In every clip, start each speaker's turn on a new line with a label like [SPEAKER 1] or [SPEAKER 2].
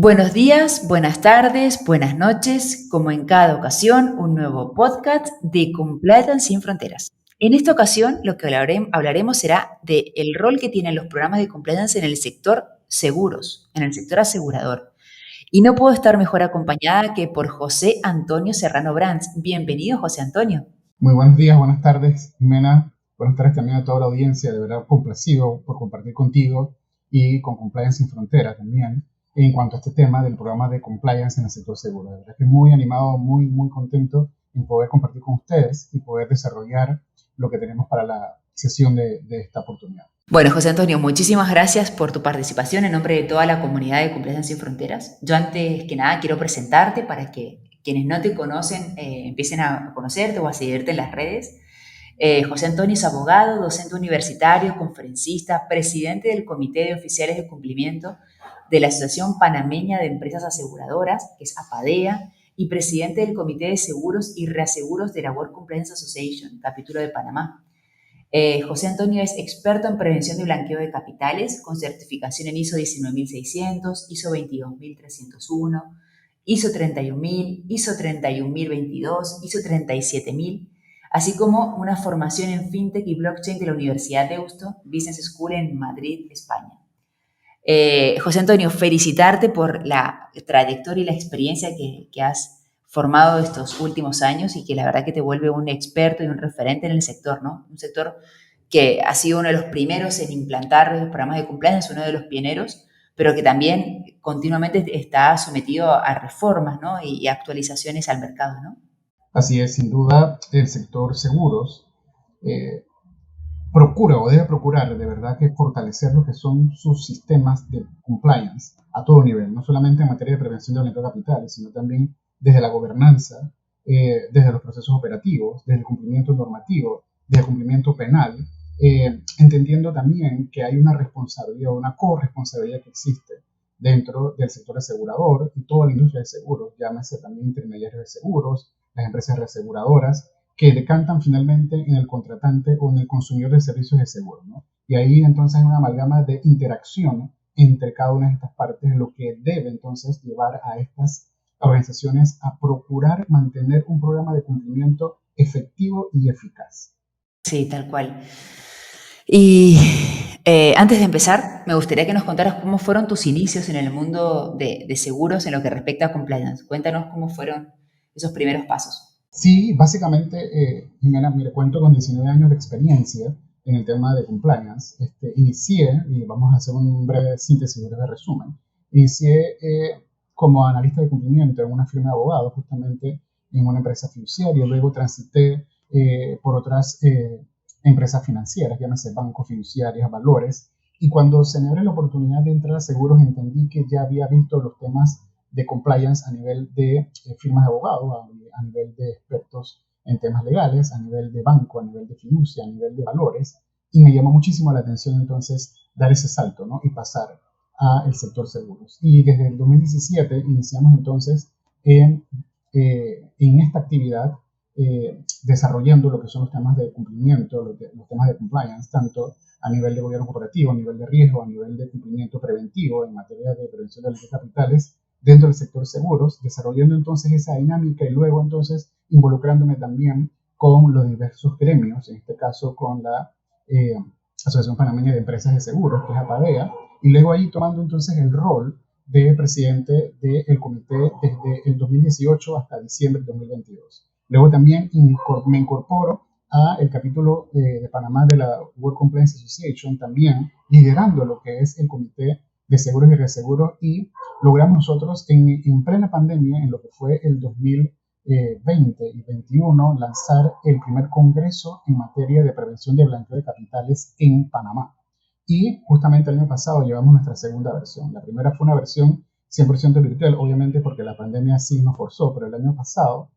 [SPEAKER 1] Buenos días, buenas tardes, buenas noches, como en cada ocasión, un nuevo podcast de Compliance sin Fronteras. En esta ocasión, lo que hablaremos será del rol que tienen los programas de compliance en el sector seguros, en el sector asegurador. Y no puedo estar mejor acompañada que por José Antonio Serrano Brands. Bienvenido, José Antonio.
[SPEAKER 2] Muy buenos días, buenas tardes, Jimena. Buenas tardes también a toda la audiencia. De verdad, complacido por compartir contigo y con Compliance sin Fronteras también en cuanto a este tema del programa de compliance en el sector seguro. De verdad que muy animado, muy contento en poder compartir con ustedes y poder desarrollar lo que tenemos para la sesión de esta oportunidad.
[SPEAKER 1] Bueno, José Antonio, muchísimas gracias por tu participación en nombre de toda la comunidad de Compliance sin Fronteras. Yo antes que nada quiero presentarte para que quienes no te conocen empiecen a conocerte o a seguirte en las redes. José Antonio es abogado, docente universitario, conferencista, presidente del Comité de Oficiales de Cumplimiento de la Asociación Panameña de Empresas Aseguradoras, que es APADEA, y presidente del Comité de Seguros y Reaseguros de la World Compliance Association, capítulo de Panamá. José Antonio es experto en prevención de blanqueo de capitales, con certificación en ISO 19600, ISO 22301, ISO 31000, ISO 31022, ISO 37000, así como una formación en FinTech y Blockchain de la Universidad Deusto Business School en Madrid, España. José Antonio, felicitarte por la trayectoria y la experiencia que has formado estos últimos años y que la verdad que te vuelve un experto y un referente en el sector, ¿no? Un sector que ha sido uno de los primeros en implantar los programas de compliance, uno de los pioneros, pero que también continuamente está sometido a reformas, ¿no? y actualizaciones al mercado, ¿no?
[SPEAKER 2] Así es, sin duda, el sector seguros eh, procura o debe procurar de verdad que fortalecer lo que son sus sistemas de compliance a todo nivel, no solamente en materia de prevención de blanqueo de capitales, sino también desde la gobernanza, desde los procesos operativos, desde el cumplimiento normativo, desde el cumplimiento penal, entendiendo también que hay una responsabilidad, una corresponsabilidad que existe dentro del sector asegurador y toda la industria de seguros, llámese también intermediarios de seguros, las empresas reaseguradoras, que decantan finalmente en el contratante o en el consumidor de servicios de seguro, ¿no? Y ahí entonces hay una amalgama de interacción entre cada una de estas partes, lo que debe entonces llevar a estas organizaciones a procurar mantener un programa de cumplimiento efectivo y eficaz.
[SPEAKER 1] Sí, tal cual. Y antes de empezar, me gustaría que nos contaras cómo fueron tus inicios en el mundo de seguros en lo que respecta a compliance. Cuéntanos cómo fueron esos primeros pasos.
[SPEAKER 2] Sí, básicamente, Jimena, mire, cuento con 19 años de experiencia en el tema de compliance. Inicié, y vamos a hacer un breve síntesis, un breve resumen, inicié como analista de cumplimiento en una firma de abogados, justamente en una empresa fiduciaria. Luego transité por otras empresas financieras, llámese bancos, fiduciarias, valores. Y cuando se me abre la oportunidad de entrar a seguros, entendí que ya había visto los temas de compliance a nivel de firmas de abogados, a nivel de expertos en temas legales, a nivel de banco, a nivel de fiducia, a nivel de valores, y me llamó muchísimo la atención entonces dar ese salto, ¿no? Y pasar al sector seguros. Y desde el 2017 iniciamos entonces en esta actividad desarrollando lo que son los temas de cumplimiento, los temas de compliance, tanto a nivel de gobierno corporativo, a nivel de riesgo, a nivel de cumplimiento preventivo en materia de prevención de delitos capitales dentro del sector seguros, desarrollando entonces esa dinámica y luego entonces involucrándome también con los diversos gremios, en este caso con la Asociación Panameña de Empresas de Seguros, que es APADEA, y luego ahí tomando entonces el rol de presidente del comité desde el 2018 hasta diciembre de 2022. Luego también me incorporo a el capítulo de Panamá de la World Compliance Association, también liderando lo que es el comité de seguros y reaseguros, y logramos nosotros en plena pandemia, en lo que fue el 2020 y 2021, lanzar el primer congreso en materia de prevención de blanqueo de capitales en Panamá. Y justamente el año pasado llevamos nuestra segunda versión. La primera fue una versión 100% virtual, obviamente porque la pandemia sí nos forzó, pero el año pasado,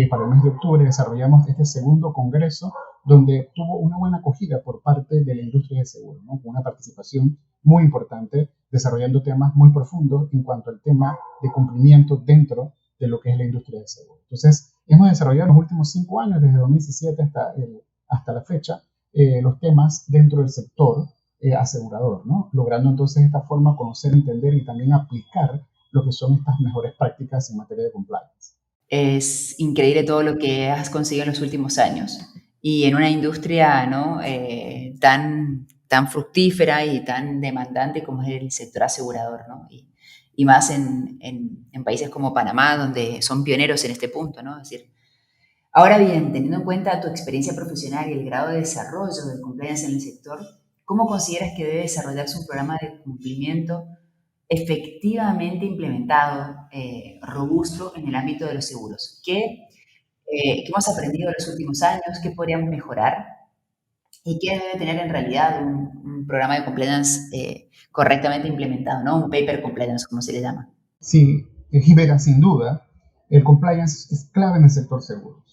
[SPEAKER 2] para el mes de octubre, desarrollamos este segundo congreso donde tuvo una buena acogida por parte de la industria de seguro, ¿no? Con una participación muy importante, desarrollando temas muy profundos en cuanto al tema de cumplimiento dentro de lo que es la industria de seguro. Entonces, hemos desarrollado en los últimos 5 años, desde 2017 hasta la fecha, los temas dentro del sector asegurador, ¿no? Logrando entonces de esta forma conocer, entender y también aplicar lo que son estas mejores prácticas en materia de compliance.
[SPEAKER 1] Es increíble todo lo que has conseguido en los últimos años y en una industria, ¿no? Tan fructífera y tan demandante como es el sector asegurador, ¿no? Y más en países como Panamá, donde son pioneros en este punto, ¿no? Es decir, ahora bien, teniendo en cuenta tu experiencia profesional y el grado de desarrollo del compliance en el sector, ¿cómo consideras que debe desarrollarse un programa de cumplimiento efectivamente implementado, robusto en el ámbito de los seguros? ¿Qué hemos aprendido en los últimos años? ¿Qué podríamos mejorar? ¿Y qué debe tener en realidad un programa de compliance correctamente implementado, ¿no? Un paper compliance, como se le llama.
[SPEAKER 2] Sí, Jimena, sin duda, el compliance es clave en el sector seguros.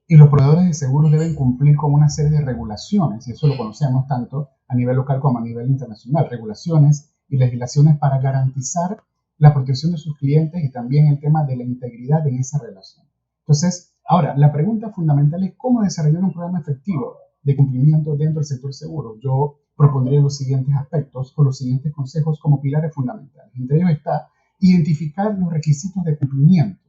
[SPEAKER 2] Y los proveedores de seguros deben cumplir con una serie de regulaciones, y eso lo conocemos tanto a nivel local como a nivel internacional, regulaciones y legislaciones para garantizar la protección de sus clientes y también el tema de la integridad en esa relación. Entonces, ahora, la pregunta fundamental es cómo desarrollar un programa efectivo de cumplimiento dentro del sector seguro. Yo propondría los siguientes aspectos o los siguientes consejos como pilares fundamentales. Entre ellos está identificar los requisitos de cumplimiento.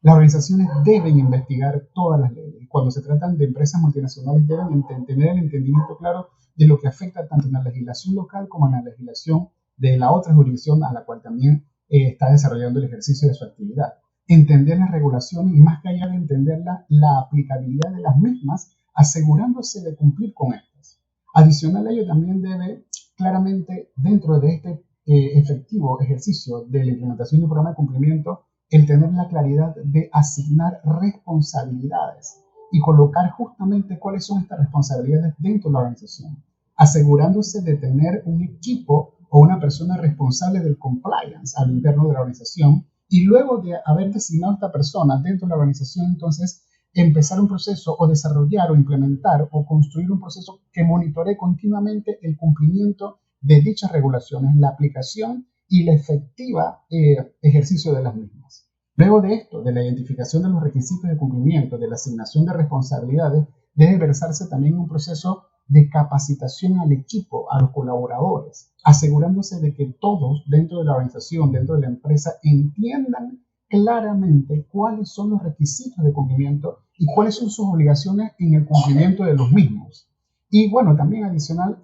[SPEAKER 2] Las organizaciones deben investigar todas las leyes. Cuando se tratan de empresas multinacionales deben tener el entendimiento claro de lo que afecta tanto en la legislación local como en la legislación de la otra jurisdicción a la cual también está desarrollando el ejercicio de su actividad. Entender las regulaciones y más que allá de entenderla, la aplicabilidad de las mismas, asegurándose de cumplir con estas. Adicional a ello también debe claramente dentro de este efectivo ejercicio de la implementación de un programa de cumplimiento, el tener la claridad de asignar responsabilidades y colocar justamente cuáles son estas responsabilidades dentro de la organización, asegurándose de tener un equipo o una persona responsable del compliance al interno de la organización y luego de haber designado a esta persona dentro de la organización, entonces empezar un proceso o desarrollar o implementar o construir un proceso que monitoree continuamente el cumplimiento de dichas regulaciones, la aplicación y la efectiva ejercicio de las mismas. Luego de esto, de la identificación de los requisitos de cumplimiento, de la asignación de responsabilidades, debe versarse también un proceso de capacitación al equipo, a los colaboradores, asegurándose de que todos dentro de la organización, dentro de la empresa, entiendan claramente cuáles son los requisitos de cumplimiento y cuáles son sus obligaciones en el cumplimiento de los mismos. Y bueno, también adicional,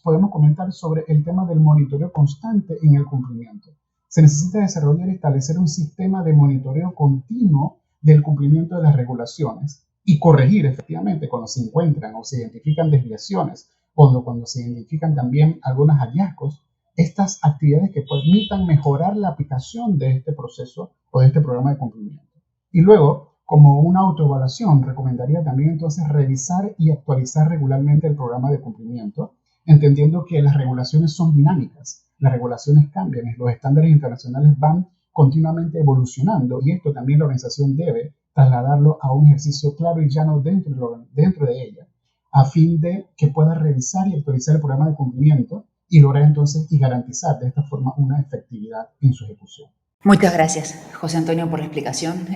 [SPEAKER 2] podemos comentar sobre el tema del monitoreo constante en el cumplimiento. Se necesita desarrollar y establecer un sistema de monitoreo continuo del cumplimiento de las regulaciones y corregir efectivamente cuando se encuentran o se identifican desviaciones, cuando se identifican también algunos hallazgos, estas actividades que permitan mejorar la aplicación de este proceso o de este programa de cumplimiento. Y luego, como una autoevaluación, recomendaría también entonces revisar y actualizar regularmente el programa de cumplimiento, entendiendo que las regulaciones son dinámicas, las regulaciones cambian, los estándares internacionales van continuamente evolucionando y esto también la organización debe trasladarlo a un ejercicio claro y llano dentro de ella, a fin de que pueda revisar y actualizar el programa de cumplimiento y lograr entonces y garantizar de esta forma una efectividad en su ejecución.
[SPEAKER 1] Muchas gracias, José Antonio, por la explicación.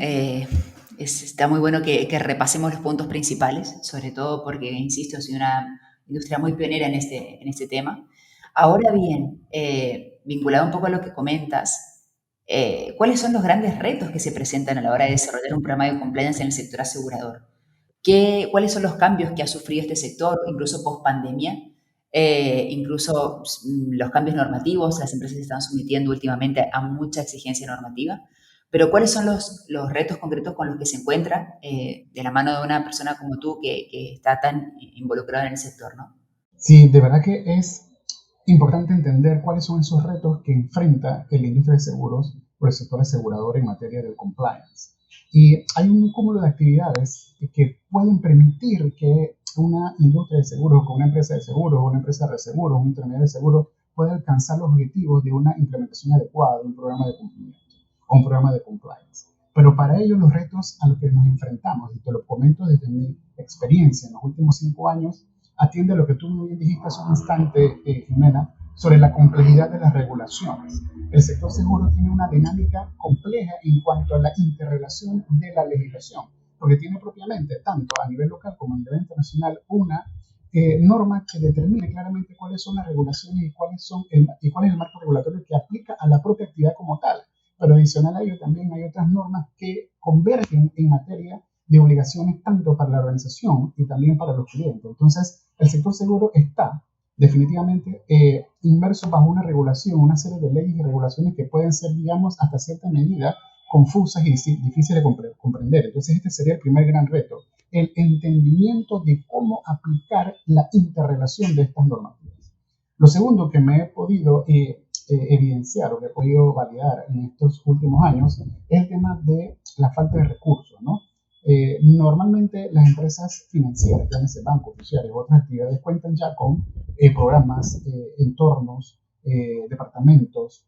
[SPEAKER 1] Está muy bueno que repasemos los puntos principales, sobre todo porque, insisto, soy una industria muy pionera en este tema. Ahora bien, vinculado un poco a lo que comentas, ¿cuáles son los grandes retos que se presentan a la hora de desarrollar un programa de compliance en el sector asegurador? ¿Cuáles son los cambios que ha sufrido este sector, incluso post pandemia? Incluso los cambios normativos, las empresas se están sometiendo últimamente a mucha exigencia normativa, pero ¿cuáles son los retos concretos con los que se encuentra de la mano de una persona como tú que está tan involucrada en el sector, ¿no?
[SPEAKER 2] Sí, de verdad que es importante entender cuáles son esos retos que enfrenta la industria de seguros o el sector asegurador en materia de compliance. Y hay un cúmulo de actividades que pueden permitir que una industria de seguros, con una empresa de seguros, una empresa de seguros, un intermediario de seguros, pueda alcanzar los objetivos de una implementación adecuada de un programa de cumplimiento o un programa de compliance. Pero para ello los retos a los que nos enfrentamos, y te lo comento desde mi experiencia en los últimos 5 años, atiende a lo que tú muy bien dijiste hace un instante, Jimena, sobre la complejidad de las regulaciones. El sector seguro tiene una dinámica compleja en cuanto a la interrelación de la legislación, porque tiene propiamente, tanto a nivel local como a nivel internacional, una norma que determine claramente cuáles son las regulaciones y cuál es el marco regulatorio que aplica a la propia actividad como tal. pero adicional a ello también hay otras normas que convergen en materia de obligaciones tanto para la organización y también para los clientes. Entonces, el sector seguro está definitivamente inmerso bajo una regulación, una serie de leyes y regulaciones que pueden ser, digamos, hasta cierta medida confusas y difíciles de comprender. Entonces, este sería el primer gran reto, el entendimiento de cómo aplicar la interrelación de estas normativas. Lo segundo que me he podido evidenciar o que he podido validar en estos últimos años es el tema de la falta de recursos, ¿no? Normalmente las empresas financieras, llámese bancos, fiduciarios u otras actividades, cuentan ya con programas, entornos, departamentos,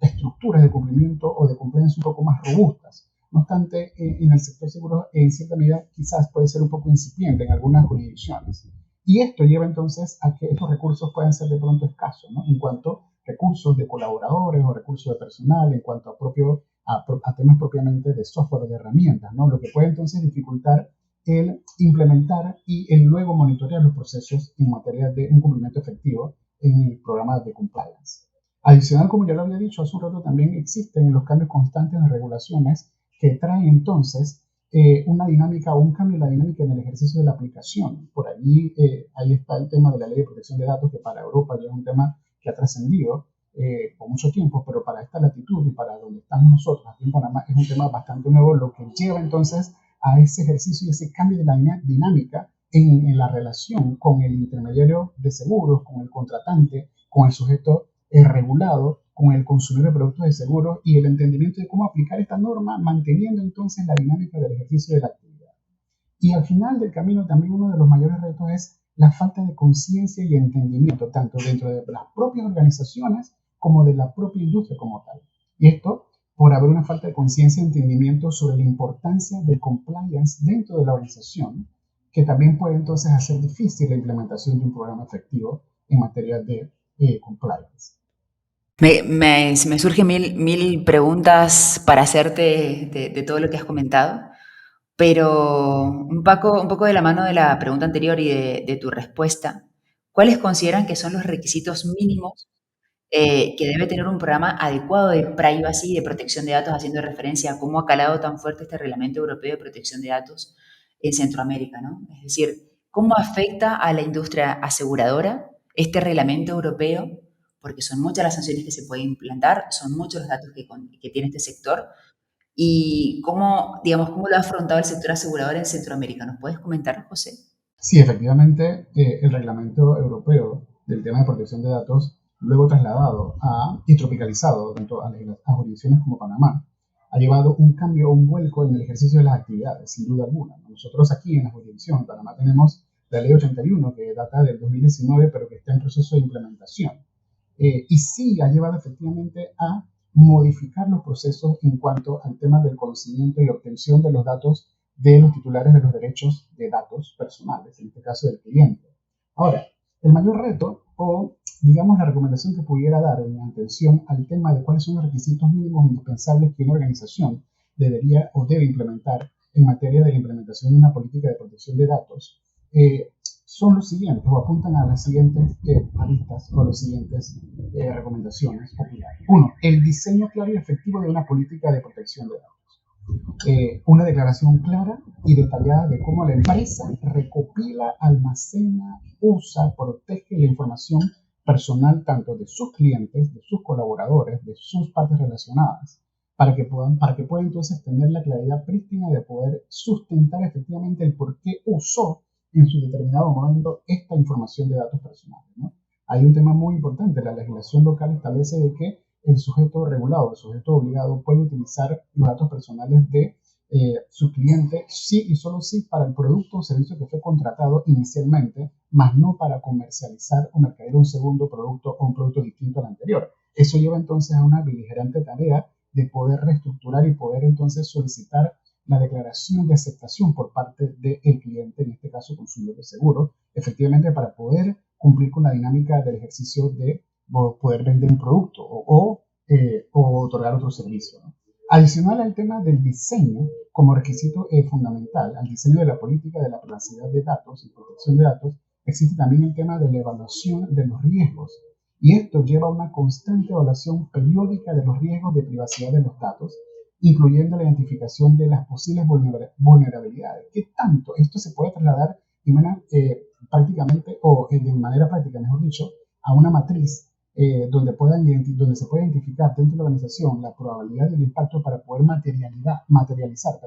[SPEAKER 2] estructuras de cumplimiento o de compliance un poco más robustas. No obstante, en el sector seguro, en cierta medida, quizás puede ser un poco incipiente en algunas jurisdicciones. Y esto lleva entonces a que estos recursos puedan ser de pronto escasos, ¿no? En cuanto a recursos de colaboradores o recursos de personal, en cuanto a temas propiamente de software o de herramientas, ¿no? Lo que puede entonces dificultar el implementar y el luego monitorear los procesos en materia de un cumplimiento efectivo en el programa de compliance. Adicional, como ya lo había dicho hace un rato, también existen los cambios constantes de regulaciones que traen entonces una dinámica o un cambio en la dinámica en el ejercicio de la aplicación. Por ahí está el tema de la ley de protección de datos, que para Europa ya es un tema que ha trascendido por mucho tiempo, pero para esta latitud y para donde estamos nosotros, aquí en Panamá, es un tema bastante nuevo, lo que lleva entonces a ese ejercicio y ese cambio de la dinámica en la relación con el intermediario de seguros, con el contratante, con el sujeto regulado, con el consumidor de productos de seguros y el entendimiento de cómo aplicar esta norma, manteniendo entonces la dinámica del ejercicio de la actividad. Y al final del camino también uno de los mayores retos es la falta de conciencia y entendimiento, tanto dentro de las propias organizaciones como de la propia industria como tal. Y esto por haber una falta de conciencia y entendimiento sobre la importancia del compliance dentro de la organización, que también puede entonces hacer difícil la implementación de un programa efectivo en materia de compliance.
[SPEAKER 1] Se me surgen mil preguntas para hacerte de todo lo que has comentado, pero un poco de la mano de la pregunta anterior y de tu respuesta, ¿cuáles consideran que son los requisitos mínimos que debe tener un programa adecuado de privacy y de protección de datos, haciendo referencia a cómo ha calado tan fuerte este reglamento europeo de protección de datos en Centroamérica, ¿no? Es decir, cómo afecta a la industria aseguradora este reglamento europeo, porque son muchas las sanciones que se pueden implantar, son muchos los datos que tiene este sector, y cómo, digamos, cómo lo ha afrontado el sector asegurador en Centroamérica. ¿Nos puedes comentar, José?
[SPEAKER 2] Sí, efectivamente, el reglamento europeo del tema de protección de datos, luego trasladado y tropicalizado tanto a jurisdicciones como Panamá, ha llevado un cambio, un vuelco en el ejercicio de las actividades, sin duda alguna. Nosotros aquí en la jurisdicción de Panamá tenemos la ley 81, que data del 2019, pero que está en proceso de implementación. Y sí ha llevado efectivamente a modificar los procesos en cuanto al tema del conocimiento y obtención de los datos de los titulares de los derechos de datos personales, en este caso del cliente. Ahora, el mayor reto o, digamos, la recomendación que pudiera dar en atención al tema de cuáles son los requisitos mínimos indispensables que una organización debería o debe implementar en materia de la implementación de una política de protección de datos, son los siguientes, o apuntan a las siguientes aristas o a las siguientes recomendaciones. Uno, el diseño claro y efectivo de una política de protección de datos. Una declaración clara y detallada de cómo la empresa recopila, almacena, usa, protege la información personal tanto de sus clientes, de sus colaboradores, de sus partes relacionadas, para que puedan entonces tener la claridad prístina de poder sustentar efectivamente el por qué usó en su determinado momento esta información de datos personales, ¿no? Hay un tema muy importante, la legislación local establece de que el sujeto regulado, el sujeto obligado puede utilizar los datos personales de su cliente sí y solo sí para el producto o servicio que fue contratado inicialmente, más no para comercializar o mercadear un segundo producto o un producto distinto al anterior. Eso lleva entonces a una beligerante tarea de poder reestructurar y poder entonces solicitar la declaración de aceptación por parte del cliente, en este caso consumidor de seguro, efectivamente para poder cumplir con la dinámica del ejercicio de poder vender un producto o otorgar otro servicio, ¿no? Adicional al tema del diseño como requisito fundamental, al diseño de la política de la privacidad de datos y protección de datos, existe también el tema de la evaluación de los riesgos Y esto lleva a una constante evaluación periódica de los riesgos de privacidad de los datos, incluyendo la identificación de las posibles vulnerabilidades. ¿Qué tanto esto se puede trasladar prácticamente, o de manera práctica, mejor dicho, a una matriz donde se puede identificar dentro de la organización la probabilidad del impacto para poder materializar,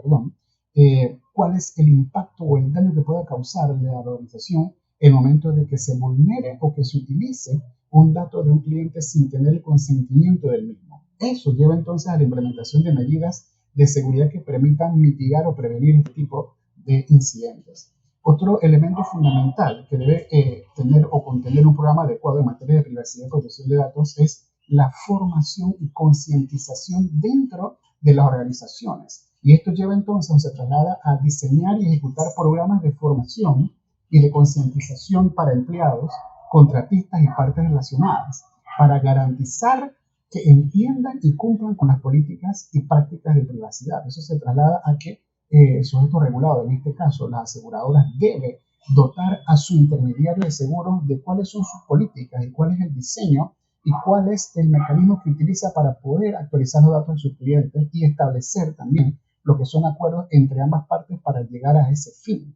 [SPEAKER 2] cuál es el impacto o el daño que pueda causar la organización en el momento de que se vulnere o que se utilice un dato de un cliente sin tener el consentimiento del mismo? Eso lleva entonces a la implementación de medidas de seguridad que permitan mitigar o prevenir este tipo de incidentes. Otro elemento fundamental que debe tener o contener un programa adecuado en materia de privacidad y protección de datos es la formación y concientización dentro de las organizaciones. Y esto lleva entonces o se traslada a diseñar y ejecutar programas de formación y de concientización para empleados, contratistas y partes relacionadas, para garantizar que entiendan y cumplan con las políticas y prácticas de privacidad. Eso se traslada a que el sujeto regulado, en este caso las aseguradoras, debe dotar a su intermediario de seguros de cuáles son sus políticas y cuál es el diseño y cuál es el mecanismo que utiliza para poder actualizar los datos de sus clientes y establecer también lo que son acuerdos entre ambas partes para llegar a ese fin.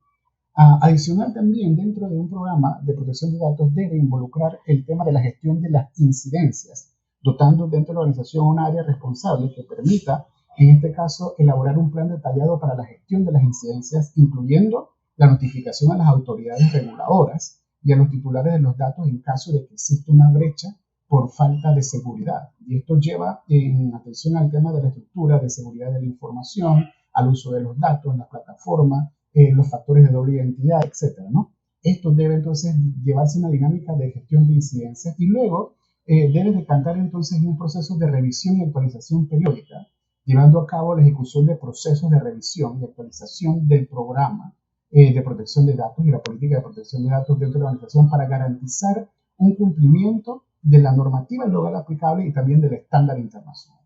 [SPEAKER 2] Adicional también, dentro de un programa de protección de datos debe involucrar el tema de la gestión de las incidencias, dotando dentro de la organización un área responsable que permita, en este caso, elaborar un plan detallado para la gestión de las incidencias, incluyendo la notificación a las autoridades reguladoras y a los titulares de los datos en caso de que exista una brecha por falta de seguridad. Y esto lleva en atención al tema de la estructura de seguridad de la información, al uso de los datos, la plataforma, los factores de doble identidad, etcétera, ¿no? Esto debe entonces llevarse una dinámica de gestión de incidencias y luego debe decantar entonces en un proceso de revisión y actualización periódica, llevando a cabo la ejecución de procesos de revisión y actualización del programa de protección de datos y la política de protección de datos dentro de la organización para garantizar un cumplimiento de la normativa legal aplicable y también del estándar internacional.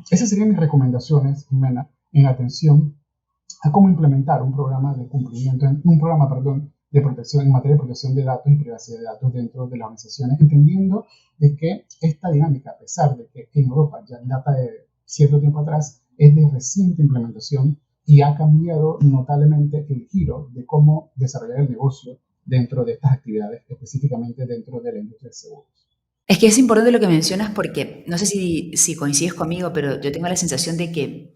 [SPEAKER 2] Esas serían mis recomendaciones, Jimena, en atención a cómo implementar un programa de cumplimiento, de protección en materia de protección de datos y privacidad de datos dentro de las organizaciones, entendiendo de que esta dinámica, a pesar de que en Europa ya data de cierto tiempo atrás, es de reciente implementación y ha cambiado notablemente el giro de cómo desarrollar el negocio dentro de estas actividades, específicamente dentro de la industria de seguros.
[SPEAKER 1] Es que es importante lo que mencionas porque no sé si coincides conmigo, pero yo tengo la sensación de que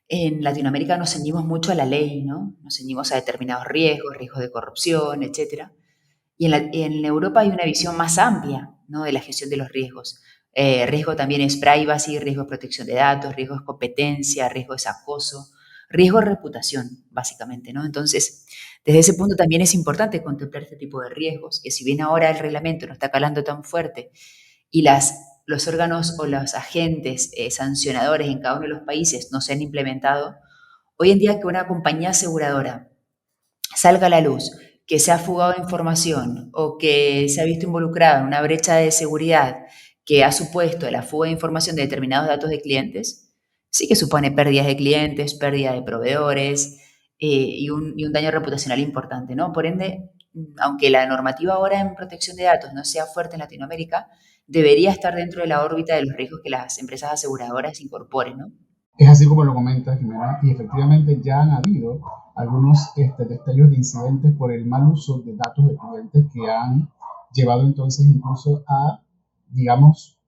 [SPEAKER 1] en Latinoamérica nos ceñimos mucho a la ley, ¿no? Nos ceñimos a determinados riesgos, riesgos de corrupción, etcétera. Y en Europa hay una visión más amplia, ¿no?, de la gestión de los riesgos. Riesgo también es privacy, riesgo es protección de datos, riesgo es competencia, riesgo es acoso, riesgo es reputación, básicamente, ¿no? Entonces, desde ese punto también es importante contemplar este tipo de riesgos, que si bien ahora el reglamento no está calando tan fuerte y los órganos o los agentes sancionadores en cada uno de los países no se han implementado, hoy en día que una compañía aseguradora salga a la luz que se ha fugado información o que se ha visto involucrada en una brecha de seguridad que ha supuesto la fuga de información de determinados datos de clientes, sí que supone pérdidas de clientes, pérdida de proveedores y un daño reputacional importante, ¿no? Por ende, aunque la normativa ahora en protección de datos no sea fuerte en Latinoamérica, debería estar dentro de la órbita de los riesgos que las empresas aseguradoras incorporen, ¿no?
[SPEAKER 2] Es así como lo comenta Jimena, y efectivamente ya han habido algunos destellos de incidentes por el mal uso de datos de clientes que han llevado entonces incluso a, digamos,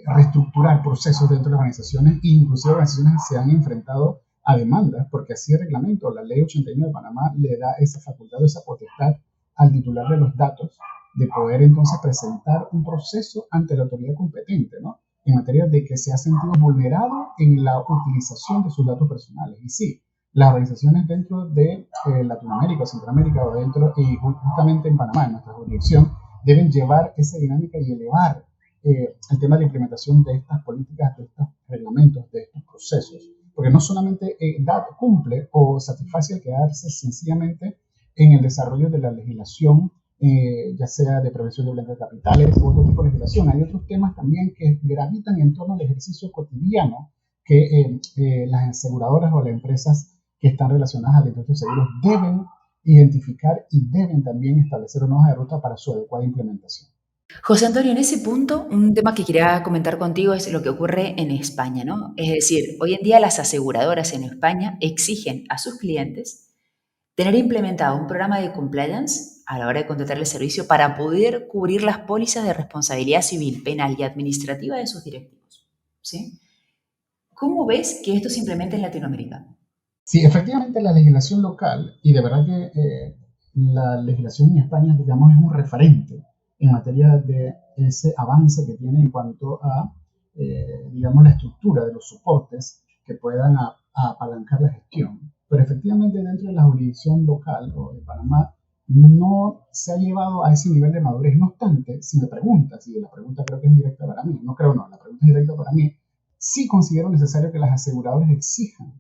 [SPEAKER 2] reestructurar procesos dentro de las organizaciones e inclusive organizaciones se han enfrentado a demandas porque así el reglamento, la ley 89 de Panamá le da esa facultad o esa potestad al titular de los datos de poder entonces presentar un proceso ante la autoridad competente, ¿no?, en materia de que se ha sentido vulnerado en la utilización de sus datos personales. Y sí, las organizaciones dentro de Latinoamérica, Centroamérica o dentro, y justamente en Panamá, en nuestra jurisdicción, deben llevar esa dinámica y elevar el tema de la implementación de estas políticas, de estos reglamentos, de estos procesos. Porque no solamente cumple o satisface al quedarse sencillamente en el desarrollo de la legislación, ya sea de prevención de blanqueo de capitales u otro tipo de legislación. Hay otros temas también que gravitan en torno al ejercicio cotidiano que las aseguradoras o las empresas que están relacionadas a la industria de seguros deben identificar y deben también establecer una hoja de ruta para su adecuada implementación.
[SPEAKER 1] José Antonio, en ese punto, un tema que quería comentar contigo es lo que ocurre en España, ¿no? Es decir, hoy en día las aseguradoras en España exigen a sus clientes tener implementado un programa de compliance a la hora de contratar el servicio para poder cubrir las pólizas de responsabilidad civil, penal y administrativa de sus directivos, ¿sí? ¿Cómo ves que esto se implementa en Latinoamérica?
[SPEAKER 2] Sí, efectivamente la legislación local, y de verdad que la legislación en España, digamos, es un referente en materia de ese avance que tiene en cuanto a, digamos, la estructura de los soportes que puedan apalancar la gestión. Pero efectivamente dentro de la jurisdicción local o de Panamá no se ha llevado a ese nivel de madurez. No obstante, si me preguntas, y la pregunta creo que es directa para mí, no creo no, la pregunta es directa para mí, sí considero necesario que las aseguradoras exijan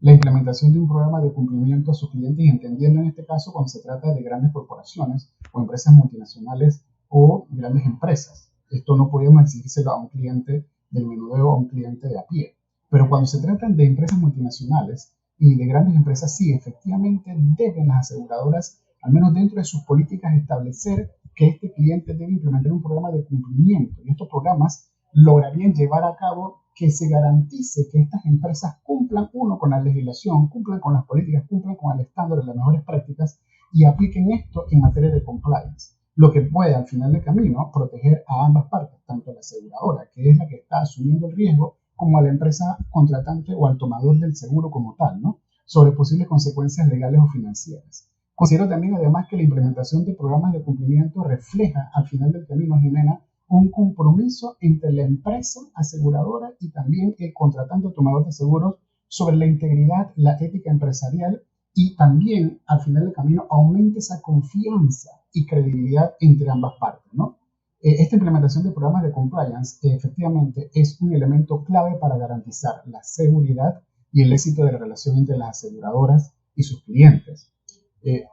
[SPEAKER 2] la implementación de un programa de cumplimiento a sus clientes y entendiendo en este caso cuando se trata de grandes corporaciones o empresas multinacionales o grandes empresas. Esto no podemos exigírselo a un cliente del menudeo o a un cliente de a pie. Pero cuando se tratan de empresas multinacionales y de grandes empresas, sí, efectivamente deben las aseguradoras, al menos dentro de sus políticas, establecer que este cliente debe implementar un programa de cumplimiento. Y estos programas lograrían llevar a cabo que se garantice que estas empresas cumplan, uno, con la legislación, cumplan con las políticas, cumplan con el estándar de las mejores prácticas y apliquen esto en materia de compliance. Lo que puede, al final del camino, proteger a ambas partes, tanto a la aseguradora, que es la que está asumiendo el riesgo, como a la empresa contratante o al tomador del seguro como tal, ¿no? Sobre posibles consecuencias legales o financieras. Considero también, además, que la implementación de programas de cumplimiento refleja, al final del camino, Jimena, un compromiso entre la empresa aseguradora y también el contratante o tomador de seguros sobre la integridad, la ética empresarial y también al final del camino aumenta esa confianza y credibilidad entre ambas partes, ¿no? Esta implementación de programas de compliance efectivamente es un elemento clave para garantizar la seguridad y el éxito de la relación entre las aseguradoras y sus clientes.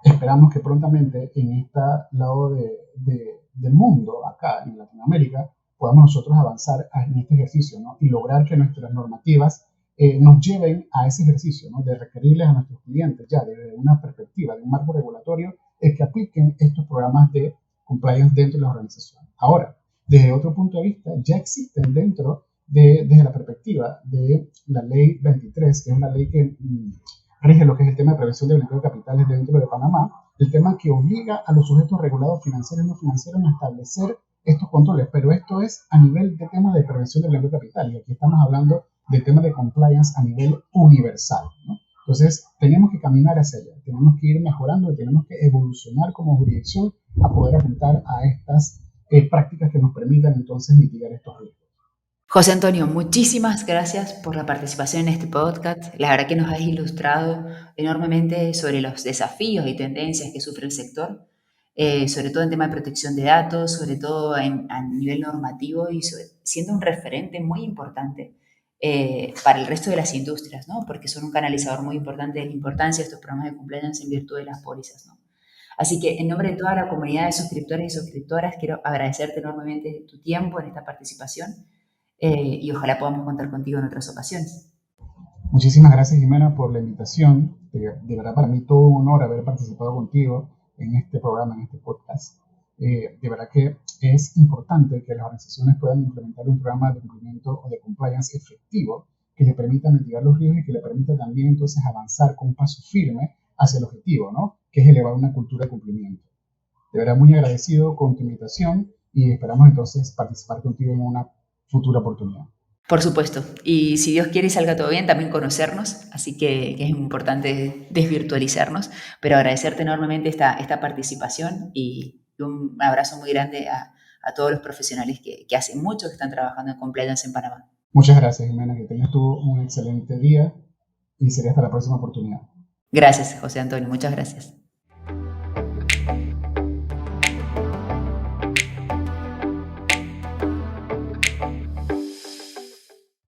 [SPEAKER 2] Esperamos que prontamente en este lado del mundo, acá en Latinoamérica, podamos nosotros avanzar en este ejercicio, ¿no? Y lograr que nuestras normativas nos lleven a ese ejercicio, ¿no? De requerirles a nuestros clientes ya desde una perspectiva de un marco regulatorio el que apliquen estos programas de compliance dentro de la organización. Ahora, desde otro punto de vista, ya existen desde la perspectiva de la ley 23, que es una ley que rige lo que es el tema de prevención de blanqueo de capitales dentro de Panamá, el tema que obliga a los sujetos regulados financieros y no financieros a establecer estos controles, pero esto es a nivel de tema de prevención de blanqueo de capitales, y aquí estamos hablando del tema de compliance a nivel universal, ¿no? Entonces, tenemos que caminar hacia allá, tenemos que ir mejorando, tenemos que evolucionar como jurisdicción a poder apuntar a estas prácticas que nos permitan entonces mitigar estos riesgos.
[SPEAKER 1] José Antonio, muchísimas gracias por la participación en este podcast. La verdad que nos has ilustrado enormemente sobre los desafíos y tendencias que sufre el sector, sobre todo en tema de protección de datos, sobre todo a nivel normativo y siendo un referente muy importante para el resto de las industrias, ¿no? Porque son un canalizador muy importante de la importancia de estos programas de compliance en virtud de las pólizas, ¿no? Así que en nombre de toda la comunidad de suscriptores y suscriptoras, quiero agradecerte enormemente tu tiempo en esta participación y ojalá podamos contar contigo en otras ocasiones.
[SPEAKER 2] Muchísimas gracias, Jimena, por la invitación. De verdad, para mí todo un honor haber participado contigo en este programa, en este podcast. De verdad que es importante que las organizaciones puedan implementar un programa de cumplimiento o de compliance efectivo que le permita mitigar los riesgos y que le permita también entonces avanzar con un paso firme hacia el objetivo, ¿no? Que es elevar una cultura de cumplimiento. De verdad, muy agradecido con tu invitación y esperamos entonces participar contigo en una futura oportunidad.
[SPEAKER 1] Por supuesto. Y si Dios quiere y salga todo bien, también conocernos. Así que es importante desvirtualizarnos. Pero agradecerte enormemente esta participación y un abrazo muy grande a todos los profesionales que hace mucho que están trabajando en compliance en Panamá.
[SPEAKER 2] Muchas gracias, Jimena. Que tengas tú un excelente día y será hasta la próxima oportunidad.
[SPEAKER 1] Gracias, José Antonio. Muchas gracias.